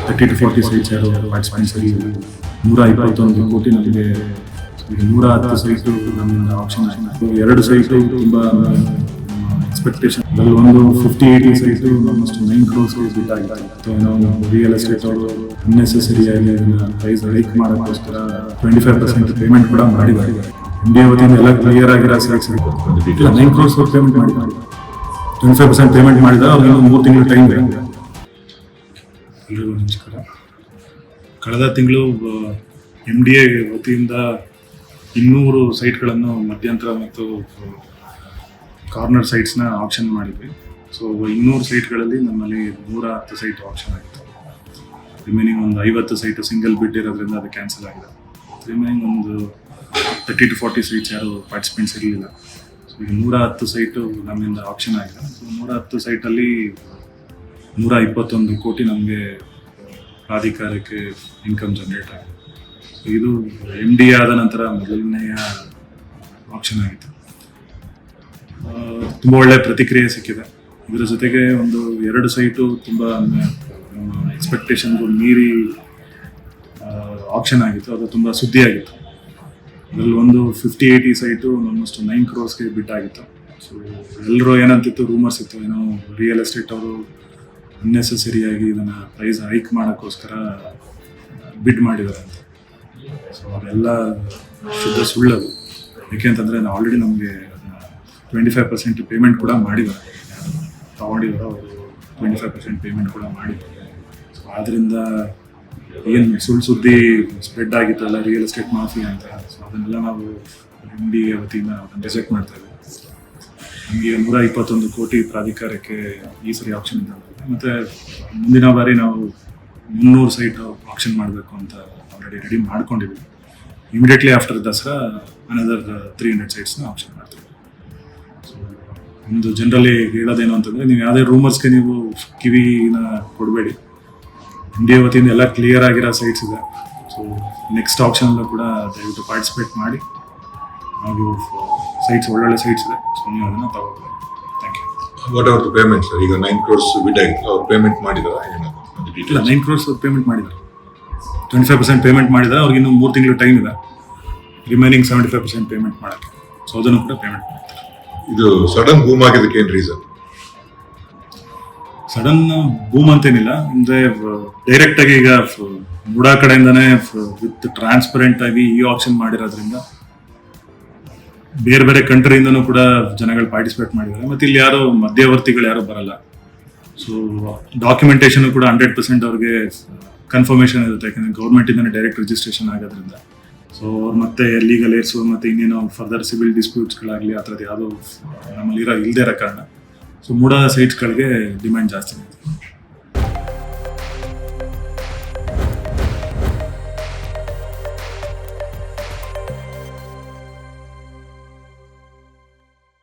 30 to 40 sites ಯಾರು participants ಆಗಿ 121 ಕೋಟಿ ನಮಗೆ 110 ಸೈಟು ನಮ್ಮಿಂದ ಆಪ್ಷನ್ ಆಯಿತು. 2 ಸೈಟು ತುಂಬ ಎಕ್ಸ್ಪೆಕ್ಟೇಷನ್, ಅದರಲ್ಲಿ ಒಂದು 50-80 ಸೈಟು ಆಲ್ಮೋಸ್ಟ್ 9 crores ಬಿಟ್ ಆಗಿತ್ತು. ಏನೋ ರಿಯಲ್ ಎಸ್ಟೇಟ್ ಅವರು ಅನ್ನೆಸೆಸರಿಯಾಗಿ ಪ್ರೈಸ್ ಹೈಕ್ ಮಾಡೋಕ್ಕೋಸ್ಕರ 25% ಪೇಮೆಂಟ್ ಕೂಡ ಮಾಡಿದ್ದಾರೆ. ಇಂಡಿಯಾ ವತಿಯಿಂದ ಎಲ್ಲ ಕ್ಲಿಯರ್ ಆಗಿರೋ ಸೈಟ್ಸ್ 9 crores ಪೇಮೆಂಟ್ ಮಾಡಿ 25% ಪೇಮೆಂಟ್ ಮಾಡಿದ ಅವ್ರಿಗೆ 3 ತಿಂಗಳು ಟೈಮ್ ಇದೆ. ಎಲ್ರಿಗೂ ನಮಸ್ಕಾರ. ಕಳೆದ ತಿಂಗಳು MDA ವತಿಯಿಂದ 200 ಸೈಟ್ಗಳನ್ನು ಮಧ್ಯಂತರ ಮತ್ತು ಕಾರ್ನರ್ ಸೈಟ್ಸ್ನ ಆಪ್ಷನ್ ಮಾಡಿದ್ವಿ. ಸೊ 200 ಸೈಟ್ಗಳಲ್ಲಿ ನಮ್ಮಲ್ಲಿ 110 ಸೈಟ್ ಆಪ್ಷನ್ ಆಗಿತ್ತು. ರಿಮೈನಿಂಗ್ ಒಂದು 50 ಸೈಟು ಸಿಂಗಲ್ ಬಿಡ್ ಇರೋದ್ರಿಂದ ಅದು ಕ್ಯಾನ್ಸಲ್ ಆಗಿದೆ. ರಿಮೈನಿಂಗ್ ಒಂದು 30 to 40 ಸೈಟ್ಸ್ ಯಾರು ಪಾರ್ಟಿಸಿಪೆಂಟ್ಸ್ ಇರಲಿಲ್ಲ. ಸೊ ಈಗ 110 ಸೈಟು ನಮ್ಮಿಂದ ಆಪ್ಷನ್ ಆಗಿದೆ. ಸೊ 110 ಸೈಟಲ್ಲಿ 121 ಕೋಟಿ ನಮಗೆ ಪ್ರಾಧಿಕಾರಕ್ಕೆ ಇನ್ಕಮ್ ಜನರೇಟ್ ಆಗಿದೆ. ಸೊ ಇದು MDA ಆದ ನಂತರ ಮೊದಲನೆಯ ಆಪ್ಷನ್ ಆಗಿತ್ತು. ತುಂಬ ಒಳ್ಳೆಯ ಪ್ರತಿಕ್ರಿಯೆ ಸಿಕ್ಕಿದೆ. ಇದರ ಜೊತೆಗೆ ಒಂದು 2 ಸೈಟು ತುಂಬ ಎಕ್ಸ್ಪೆಕ್ಟೇಷನ್ಗೂ ಮೀರಿ ಆಪ್ಷನ್ ಆಗಿತ್ತು. ಅದು ತುಂಬ ಸುದ್ದಿಯಾಗಿತ್ತು. ಅದರಲ್ಲಿ ಒಂದು 50-80 ಸೈಟು ಆಲ್ಮೋಸ್ಟ್ 9 crores ಬಿಟ್ ಆಗಿತ್ತು. ಸೊ ಎಲ್ಲರೂ ಏನಂತಿತ್ತು, ರೂಮರ್ಸ್ ಇತ್ತು, ಏನೋ ರಿಯಲ್ ಎಸ್ಟೇಟ್ ಅವರು ಅನ್ನೆಸೆಸರಿಯಾಗಿ ಇದನ್ನು ಪ್ರೈಸ್ ಹೈಕ್ ಮಾಡೋಕ್ಕೋಸ್ಕರ ಬಿಡ್ ಮಾಡಿದ್ದಾರೆ ಅಂತ. ಸೊ ಅದೆಲ್ಲ ಶುದ್ಧ ಸುಳ್ಳದು. ಏಕೆಂತಂದರೆ ನಾವು ಆಲ್ರೆಡಿ ನಮಗೆ 25% ಪೇಮೆಂಟ್ ಕೂಡ ಮಾಡಿದ್ದಾರೆ. ತಗೊಂಡಿದ್ದಾರೆ ಅವರು 25% ಪೇಮೆಂಟ್ ಕೂಡ ಮಾಡಿದ್ದಾರೆ. ಸೊ ಆದ್ದರಿಂದ ಏನು ಸುದ್ದಿ ಸ್ಪ್ರೆಡ್ ಆಗಿತ್ತಲ್ಲ ರಿಯಲ್ ಎಸ್ಟೇಟ್ ಮಾಫಿಯಾ ಅಂತ, ಸೊ ಅದನ್ನೆಲ್ಲ ನಾವು MDA ವತಿಯಿಂದ ರಿಜೆಕ್ಟ್ ಮಾಡ್ತಾ ಇದ್ದೀವಿ. ನಮಗೆ 121 ಕೋಟಿ ಪ್ರಾಧಿಕಾರಕ್ಕೆ ಈ ಸರಿ ಆಪ್ಷನ್ ಇದೆ. ಮತ್ತು ಮುಂದಿನ ಬಾರಿ ನಾವು 300 ಸೈಟ್ ಆಪ್ಷನ್ ಮಾಡಬೇಕು ಅಂತ ಆಲ್ರೆಡಿ ರೆಡಿ ಮಾಡ್ಕೊಂಡಿದ್ದೀವಿ. ಇಮಿಡಿಯೇಟ್ಲಿ ಆಫ್ಟರ್ ದಸರಾ ಅನದರ್ 300 ಸೈಟ್ಸ್ನ ಆಪ್ಷನ್ ಮಾಡ್ತೀವಿ. ಸೊ ಒಂದು ಜನರಲಿ ಹೇಳೋದೇನು ಅಂತಂದರೆ, ನೀವು ಯಾವುದೇ ರೂಮರ್ಸ್ಗೆ ನೀವು ಕಿವಿನ ಕೊಡಬೇಡಿ. MDA ವತಿಯಿಂದ ಎಲ್ಲ ಕ್ಲಿಯರ್ ಆಗಿರೋ ಸೈಟ್ಸ್ ಇದೆ. ಸೊ ನೆಕ್ಸ್ಟ್ ಆಪ್ಷನಲ್ಲೂ ಕೂಡ ದಯವಿಟ್ಟು ಪಾರ್ಟಿಸಿಪೇಟ್ ಮಾಡಿ. ನಾವು ಸೈಟ್ಸ್ ಒಳ್ಳೊಳ್ಳೆ ಸೈಟ್ಸ್ ಇದೆ. ಸೊ ನೀವು ಅದನ್ನು ತಗೋಬೋದು. Thank you. What are the payment sir? ಈಗ 9 crores ಬಿಡ್ ಆಗಿತ್ತು, ಅವ್ರು ಪೇಮೆಂಟ್ ಮಾಡಿದಾರಾ? ಇಲ್ಲ, 9 crores ಪೇಮೆಂಟ್ ಮಾಡಿದ್ದಾರೆ. 25% ಪೇಮೆಂಟ್ ಮಾಡಿದ್ದಾರೆ. ಅವ್ರಿಗೆ ಇನ್ನೂ 3 ತಿಂಗಳು ಟೈಮ್ ಇದೆ. ರಿಮೈನಿಂಗ್ 75% ಪೇಮೆಂಟ್ ಮಾಡೋಕ್ಕೆ. ಸೊ ಅದನ್ನು ಕೂಡ ಪೇಮೆಂಟ್ ಮಾಡ್ತಾರೆ. ಇದು ಸಡನ್ ಬೂಮ್ ಆಗಿದ್ದಕ್ಕೆ ಏನು ರೀಸನ್? ಸಡನ್ ಬೂಮ್ ಅಂತೇನಿಲ್ಲ. ಅಂದರೆ ಡೈರೆಕ್ಟ್ ಆಗಿ ಈಗ ಮೂಡಾ ಕಡೆಯಿಂದನೇ ವಿತ್ ಟ್ರಾನ್ಸ್ಪರೆಂಟ್ ಆಗಿ ಈ ಆಪ್ಷನ್ ಮಾಡಿರೋದ್ರಿಂದ ಬೇರೆ ಬೇರೆ ಕಂಟ್ರಿಯಿಂದನೂ ಕೂಡ ಜನಗಳು ಪಾರ್ಟಿಸಿಪೇಟ್ ಮಾಡಿದ್ದಾರೆ. ಮತ್ತು ಇಲ್ಲಿ ಯಾರು ಮಧ್ಯವರ್ತಿಗಳು ಯಾರು ಬರಲ್ಲ. ಸೊ ಡಾಕ್ಯುಮೆಂಟೇಷನ್ ಕೂಡ 100% ಅವ್ರಿಗೆ ಕನ್ಫರ್ಮೇಷನ್ ಇರುತ್ತೆ. ಯಾಕಂದರೆ ಗೌರ್ಮೆಂಟಿಂದನೇ ಡೈರೆಕ್ಟ್ ರಿಜಿಸ್ಟ್ರೇಷನ್ ಆಗೋದ್ರಿಂದ. ಸೊ ಅವ್ರು ಮತ್ತೆ ಲೀಗಲ್ ಏರ್ಸು ಮತ್ತು ಇನ್ನೇನೋ ಫರ್ದರ್ ಸಿವಿಲ್ ಡಿಸ್ಪ್ಯೂಟ್ಸ್ಗಳಾಗಲಿ ಆ ಥರದ್ದು ಯಾವುದೋ ನಮ್ಮಲ್ಲಿ ಇಲ್ಲದೇ ಇರೋ ಕಾರಣ ಸೊ ಮೂಡಾ ಸೈಟ್ಸ್ಗಳಿಗೆ ಡಿಮ್ಯಾಂಡ್ ಜಾಸ್ತಿ ಇದೆ.